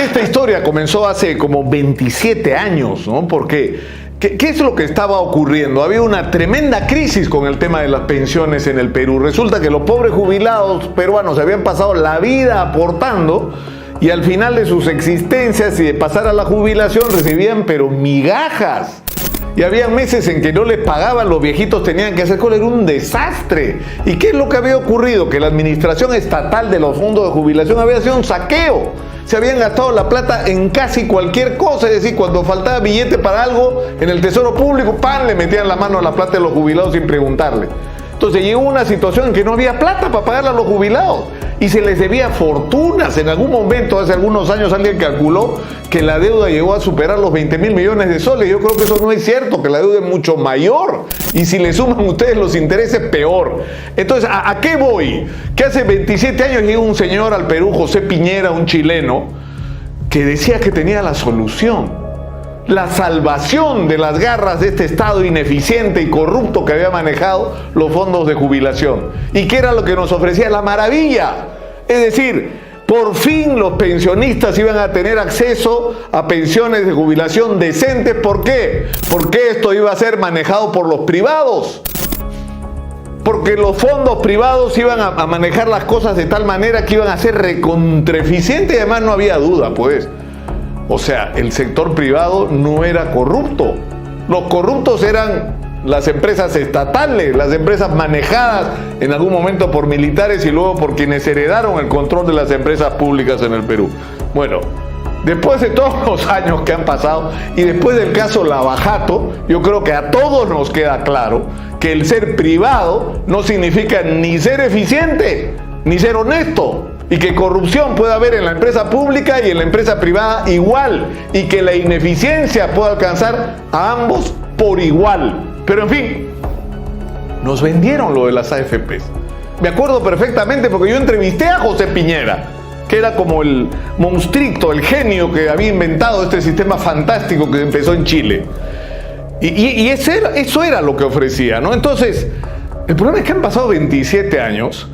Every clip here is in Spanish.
Esta historia comenzó hace como 27 años, ¿no? Porque, ¿qué es lo que estaba ocurriendo? Había una tremenda crisis con el tema de las pensiones en el Perú. Resulta que los pobres jubilados peruanos habían pasado la vida aportando y al final de sus existencias y de pasar a la jubilación recibían pero migajas. Y había meses en que no les pagaban, los viejitos tenían que hacer cola, era un desastre. ¿Y qué es lo que había ocurrido? Que la administración estatal de los fondos de jubilación había sido un saqueo. Se habían gastado la plata en casi cualquier cosa, es decir, cuando faltaba billete para algo en el Tesoro Público, ¡pam!, le metían la mano a la plata de los jubilados sin preguntarle. Entonces llegó una situación en que no había plata para pagarle a los jubilados y se les debía fortunas. En algún momento, hace algunos años, alguien calculó que la deuda llegó a superar los 20.000 millones de soles. Yo creo que eso no es cierto, que la deuda es mucho mayor. Y si le suman ustedes los intereses, peor. Entonces, ¿a qué voy? Que hace 27 años llegó un señor al Perú, José Piñera, un chileno, que decía que tenía la solución. La salvación de las garras de este Estado ineficiente y corrupto que había manejado los fondos de jubilación. ¿Y qué era lo que nos ofrecía? La maravilla. Es decir, por fin los pensionistas iban a tener acceso a pensiones de jubilación decentes. ¿Por qué? Porque esto iba a ser manejado por los privados. Porque los fondos privados iban a manejar las cosas de tal manera que iban a ser recontraeficientes y además no había duda, pues. O sea, el sector privado no era corrupto. Los corruptos eran las empresas estatales, las empresas manejadas en algún momento por militares y luego por quienes heredaron el control de las empresas públicas en el Perú. Bueno, después de todos los años que han pasado y después del caso Lavajato, yo creo que a todos nos queda claro que el ser privado no significa ni ser eficiente, ni ser honesto. Y que corrupción puede haber en la empresa pública y en la empresa privada igual. Y que la ineficiencia puede alcanzar a ambos por igual. Pero en fin, nos vendieron lo de las AFPs. Me acuerdo perfectamente porque yo entrevisté a José Piñera, que era como el monstruito, el genio que había inventado este sistema fantástico que empezó en Chile. Y eso era lo que ofrecía, ¿no? Entonces, el problema es que han pasado 27 años.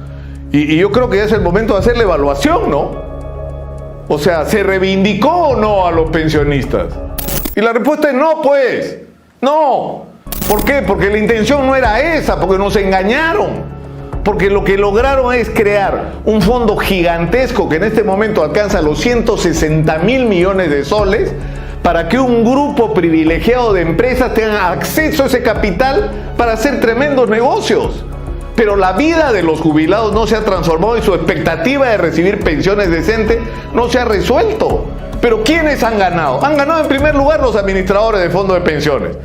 Y yo creo que ya es el momento de hacer la evaluación, ¿no? O sea, ¿se reivindicó o no a los pensionistas? Y la respuesta es no, pues. No. ¿Por qué? Porque la intención no era esa, porque nos engañaron. Porque lo que lograron es crear un fondo gigantesco que en este momento alcanza los 160.000 millones de soles para que un grupo privilegiado de empresas tenga acceso a ese capital para hacer tremendos negocios. Pero la vida de los jubilados no se ha transformado y su expectativa de recibir pensiones decentes no se ha resuelto. Pero ¿quiénes han ganado? Han ganado en primer lugar los administradores de fondos de pensiones,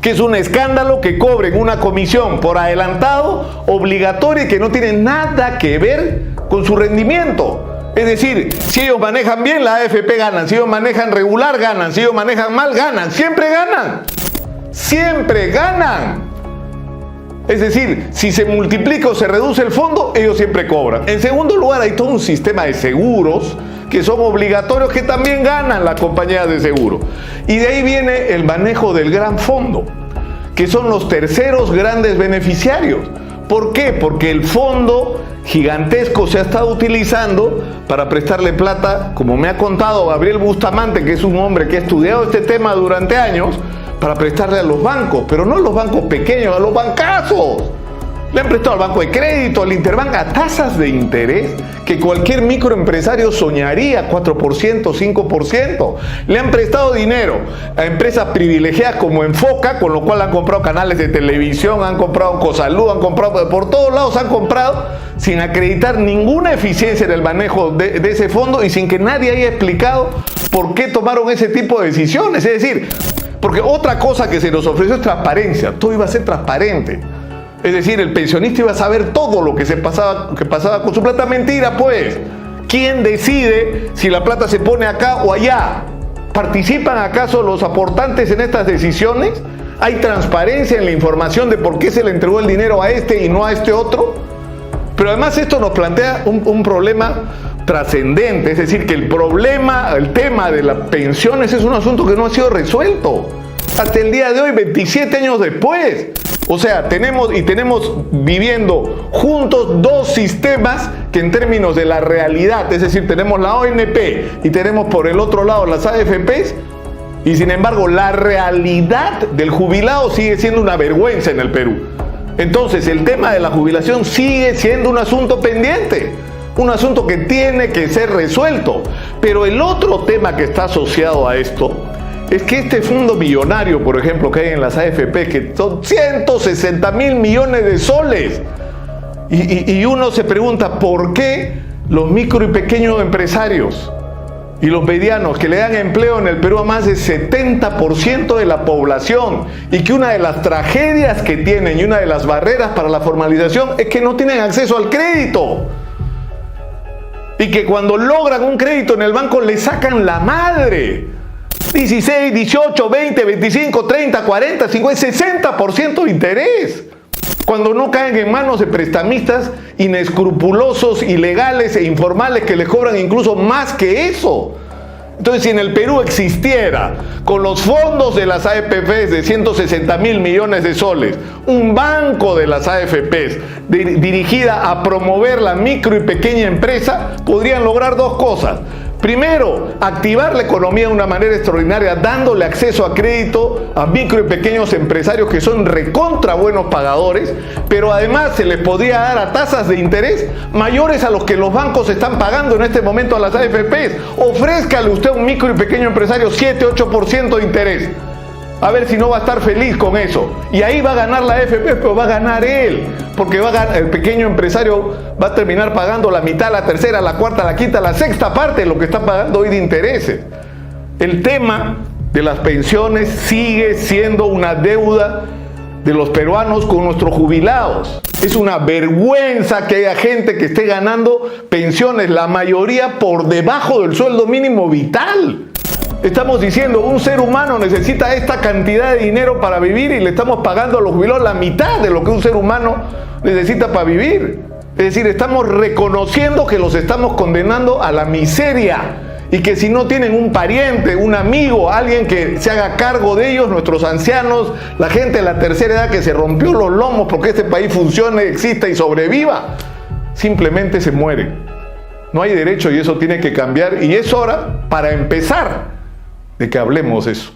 que es un escándalo que cobren una comisión por adelantado obligatoria y que no tiene nada que ver con su rendimiento. Es decir, si ellos manejan bien, la AFP ganan. Si ellos manejan regular, ganan. Si ellos manejan mal, ganan. Siempre ganan. Siempre ganan. Es decir, si se multiplica o se reduce el fondo, ellos siempre cobran. En segundo lugar, hay todo un sistema de seguros que son obligatorios que también ganan las compañías de seguro. Y de ahí viene el manejo del gran fondo, que son los terceros grandes beneficiarios. ¿Por qué? Porque el fondo gigantesco se ha estado utilizando para prestarle plata, como me ha contado Gabriel Bustamante, que es un hombre que ha estudiado este tema durante años, para prestarle a los bancos, pero no a los bancos pequeños, a los bancazos. Le han prestado al Banco de Crédito, al Interbank, a tasas de interés que cualquier microempresario soñaría, 4%, 5%. Le han prestado dinero a empresas privilegiadas como Enfoca, con lo cual han comprado canales de televisión, han comprado Cosalud, han comprado, por todos lados han comprado, sin acreditar ninguna eficiencia en el manejo de ese fondo y sin que nadie haya explicado por qué tomaron ese tipo de decisiones. Es decir, porque otra cosa que se nos ofreció es transparencia. Todo iba a ser transparente. Es decir, el pensionista iba a saber todo lo que pasaba con su plata. Mentira, pues. ¿Quién decide si la plata se pone acá o allá? ¿Participan acaso los aportantes en estas decisiones? ¿Hay transparencia en la información de por qué se le entregó el dinero a este y no a este otro? Pero además esto nos plantea un problema trascendente, es decir, que el tema de las pensiones es un asunto que no ha sido resuelto. Hasta el día de hoy, 27 años después, O sea, tenemos viviendo juntos dos sistemas que en términos de la realidad, es decir, tenemos la ONP y tenemos por el otro lado las AFPs, y sin embargo la realidad del jubilado sigue siendo una vergüenza en el Perú. Entonces el tema de la jubilación sigue siendo un asunto pendiente, un asunto que tiene que ser resuelto. Pero el otro tema que está asociado a esto es que este fondo millonario, por ejemplo, que hay en las AFP, que son 160.000 millones de soles, y uno se pregunta por qué los micro y pequeños empresarios y los medianos, que le dan empleo en el Perú a más del 70% de la población, y que una de las tragedias que tienen y una de las barreras para la formalización es que no tienen acceso al crédito, y que cuando logran un crédito en el banco le sacan la madre. 16, 18, 20, 25, 30, 40, 50, 60% de interés. Cuando no caen en manos de prestamistas inescrupulosos, ilegales e informales que les cobran incluso más que eso. Entonces, si en el Perú existiera, con los fondos de las AFPs de 160.000 millones de soles, un banco de las AFPs dirigida a promover la micro y pequeña empresa, podrían lograr dos cosas. Primero, activar la economía de una manera extraordinaria, dándole acceso a crédito a micro y pequeños empresarios que son recontra buenos pagadores, pero además se les podría dar a tasas de interés mayores a los que los bancos están pagando en este momento a las AFPs. Ofrézcale usted a un micro y pequeño empresario 7, 8% de interés. A ver si no va a estar feliz con eso. Y ahí va a ganar la AFP, pero va a ganar él. Porque el pequeño empresario va a terminar pagando la mitad, la tercera, la cuarta, la quinta, la sexta parte de lo que está pagando hoy de intereses. El tema de las pensiones sigue siendo una deuda de los peruanos con nuestros jubilados. Es una vergüenza que haya gente que esté ganando pensiones, la mayoría por debajo del sueldo mínimo vital. Estamos diciendo, un ser humano necesita esta cantidad de dinero para vivir, y le estamos pagando a los jubilados la mitad de lo que un ser humano necesita para vivir. Es decir, estamos reconociendo que los estamos condenando a la miseria, y que si no tienen un pariente, un amigo, alguien que se haga cargo de ellos, nuestros ancianos, la gente de la tercera edad que se rompió los lomos porque este país funcione, exista y sobreviva, simplemente se mueren. No hay derecho, y eso tiene que cambiar, y es hora para empezar de que hablemos de eso.